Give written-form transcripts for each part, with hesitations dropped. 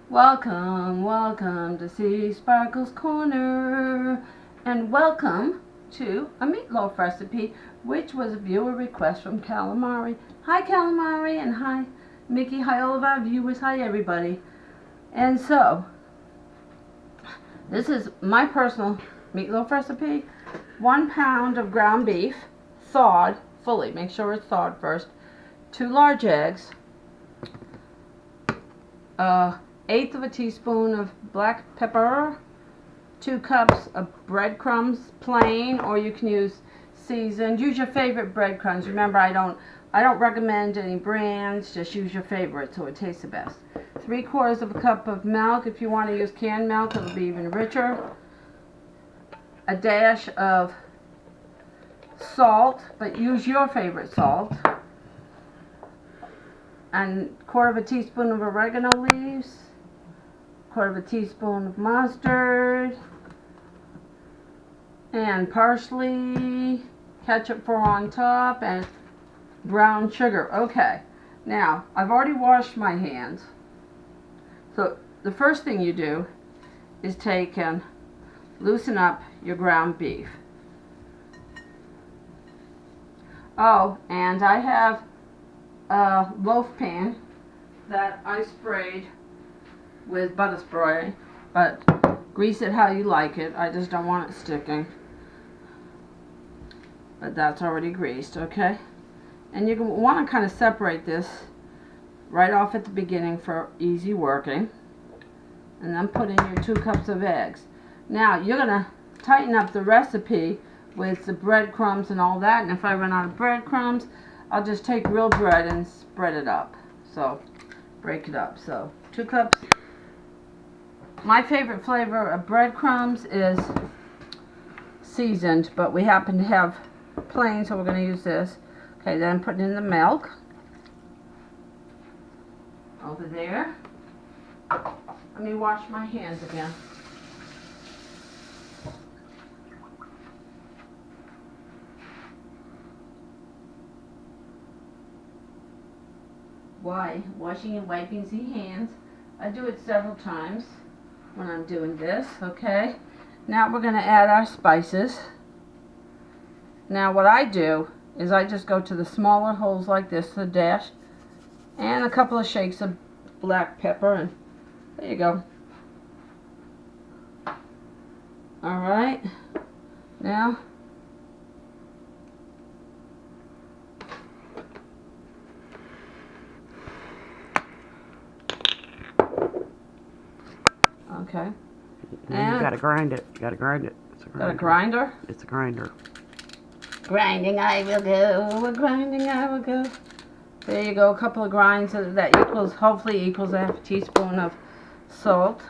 Welcome, welcome to Seasparkle's Corner, and welcome to a meatloaf recipe, which was a viewer request from Calamari. Hi, Calamari, and hi, Mickey. Hi, all of our viewers. Hi, everybody. And so, this is my personal meatloaf recipe. 1 pound of ground beef, thawed fully. Make sure it's thawed first. 2 large eggs. 1/8 of a teaspoon of black pepper, 2 cups of breadcrumbs, plain, or you can use seasoned. Use your favorite breadcrumbs. Remember, I don't recommend any brands. Just use your favorite so it tastes the best. 3/4 of a cup of milk. If you want to use canned milk, it'll be even richer. A dash of salt, but use your favorite salt. And 1/4 of a teaspoon of oregano leaves. 1/4 of a teaspoon of mustard, and parsley, ketchup for on top, and brown sugar. Okay, now I've already washed my hands, so the first thing you do is take and loosen up your ground beef. Oh, and I have a loaf pan that I sprayed with butter spray, but grease it how you like it. I just don't want it sticking. But that's already greased, okay? And you want to kind of separate this right off at the beginning for easy working. And then put in your 2 cups of eggs. Now you're going to tighten up the recipe with the breadcrumbs and all that. And if I run out of breadcrumbs, I'll just take real bread and spread it up. So break it up. So 2 cups. My favorite flavor of breadcrumbs is seasoned, but we happen to have plain, so we're going to use this. Okay, then put in the milk. Over there. Let me wash my hands again. Why? Washing and wiping the hands. I do it several times when I'm doing this, okay? Now we're going to add our spices. Now what I do is I just go to the smaller holes like this, the dash, and a couple of shakes of black pepper, and there you go. Alright, now okay. And you gotta grind it. You gotta grind it. Got a grinder? It's a grinder. Grinding I will go, grinding I will go. There you go, a couple of grinds that hopefully equals a half teaspoon of salt.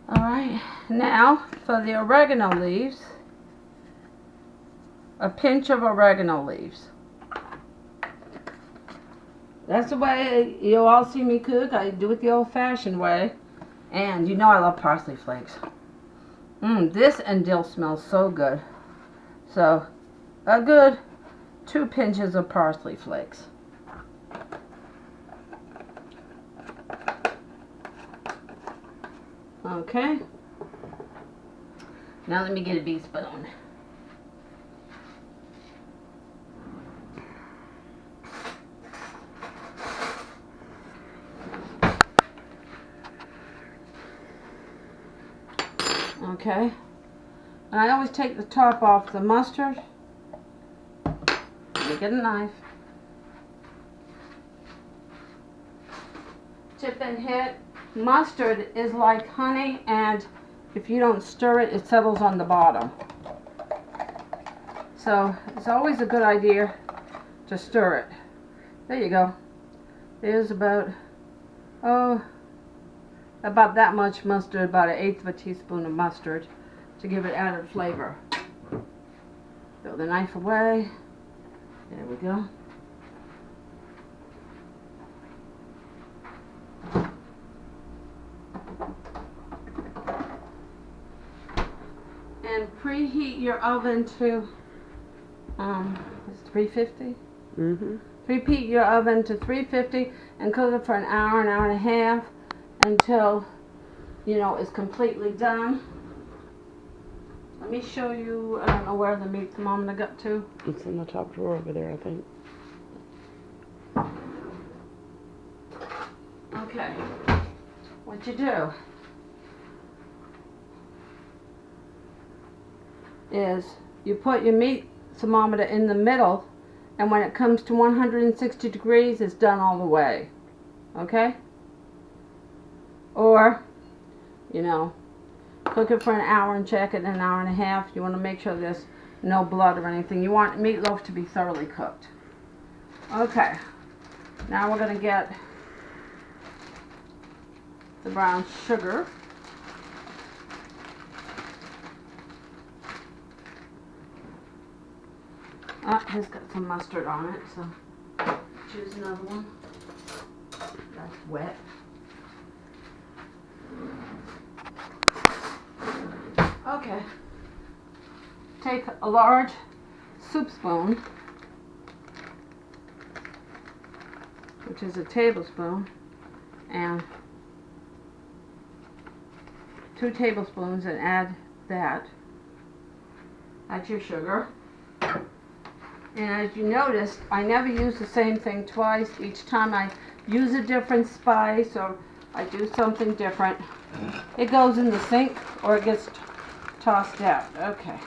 Alright, now for the oregano leaves, a pinch of oregano leaves. That's the way you all see me cook. I do it the old-fashioned way. And you know I love parsley flakes. This and dill smells so good. So, a good 2 pinches of parsley flakes. Okay. Now let me get a big spoon. Okay, and I always take the top off the mustard. Let me get a knife. Tip and hit. Mustard is like honey, and if you don't stir it, it settles on the bottom. So it's always a good idea to stir it. There you go. There's about that much mustard, about 1/8 of a teaspoon of mustard to give it added flavor. Throw the knife away. There we go. And preheat your oven to it's 350? 350 Preheat your oven to 350 and cook it for an hour and a half until, you know, it's completely done. Let me show you, I don't know where the meat thermometer got to. It's in the top drawer over there, I think. Okay, what you do is you put your meat thermometer in the middle, and when it comes to 160 degrees, it's done all the way. Okay? Or, you know, cook it for an hour and check it in an hour and a half. You want to make sure there's no blood or anything. You want meatloaf to be thoroughly cooked. Okay, now we're going to get the brown sugar. It's got some mustard on it, so choose another one. That's wet. Okay. Take a large soup spoon, which is a tablespoon, and 2 tablespoons, and add that. That's your sugar. And as you noticed, I never use the same thing twice. Each time I use a different spice or I do something different. It goes in the sink or it gets tossed out. Okay.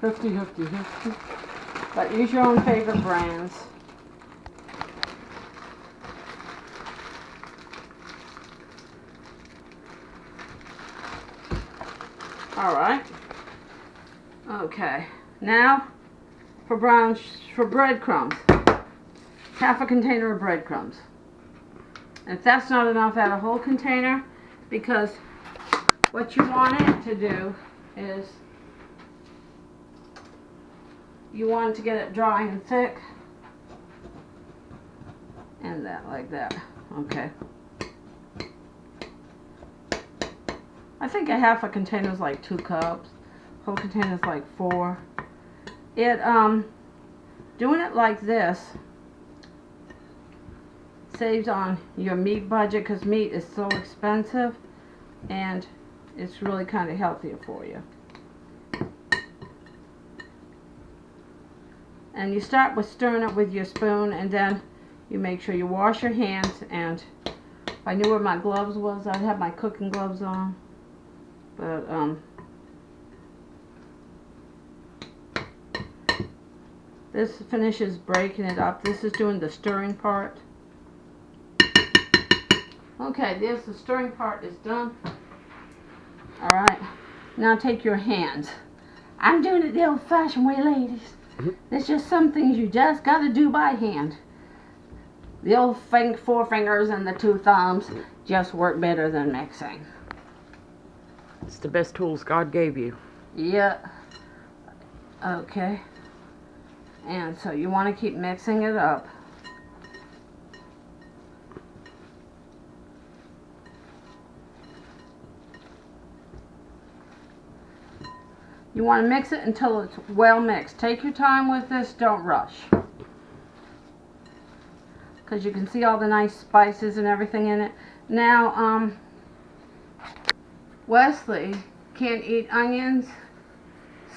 50-50-50. But use your own favorite brands. Alright. Okay. Now for breadcrumbs. Half a container of breadcrumbs. If that's not enough, add a whole container, because what you want it to do is you want it to get it dry and thick, and that like that. Okay. I think a half a container is like 2 cups. Whole container is like 4. Doing it like this saves on your meat budget, because meat is so expensive, and it's really kind of healthier for you. And you start with stirring it with your spoon, and then you make sure you wash your hands. And if I knew where my gloves was, I'd have my cooking gloves on. But this finishes breaking it up. This is doing the stirring part. Okay, there's the stirring part is done. Alright, now take your hands. I'm doing it the old-fashioned way, ladies. There's just some things you just got to do by hand. The old 4 fingers and the 2 thumbs just work better than mixing. It's the best tools God gave you. Yeah. Okay. And so you want to keep mixing it up. You want to mix it until it's well mixed. Take your time with this, don't rush. Because you can see all the nice spices and everything in it. Now, Wesley can't eat onions,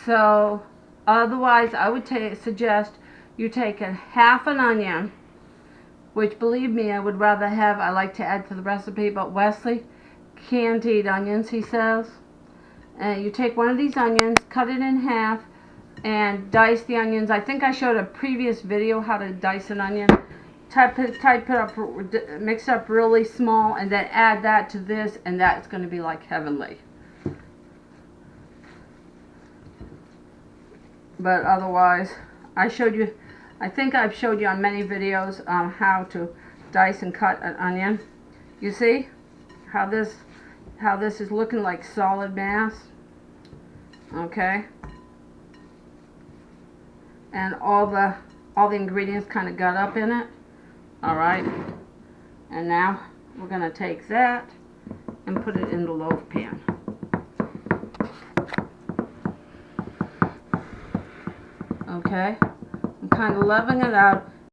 so otherwise I would suggest you take a half an onion, which, believe me, I would rather have. I like to add to the recipe, but Wesley can't eat onions, he says. And you take one of these onions, cut it in half, and dice the onions. I think I showed a previous video how to dice an onion. Type it up, mix it up really small, and then add that to this, and that's going to be like heavenly. But otherwise, I think I've showed you on many videos how to dice and cut an onion. You see how this is looking like solid mass? Okay. And all the ingredients kind of got up in it. Alright. And now we're going to take that and put it in the loaf pan. Okay. I'm kind of leveling it out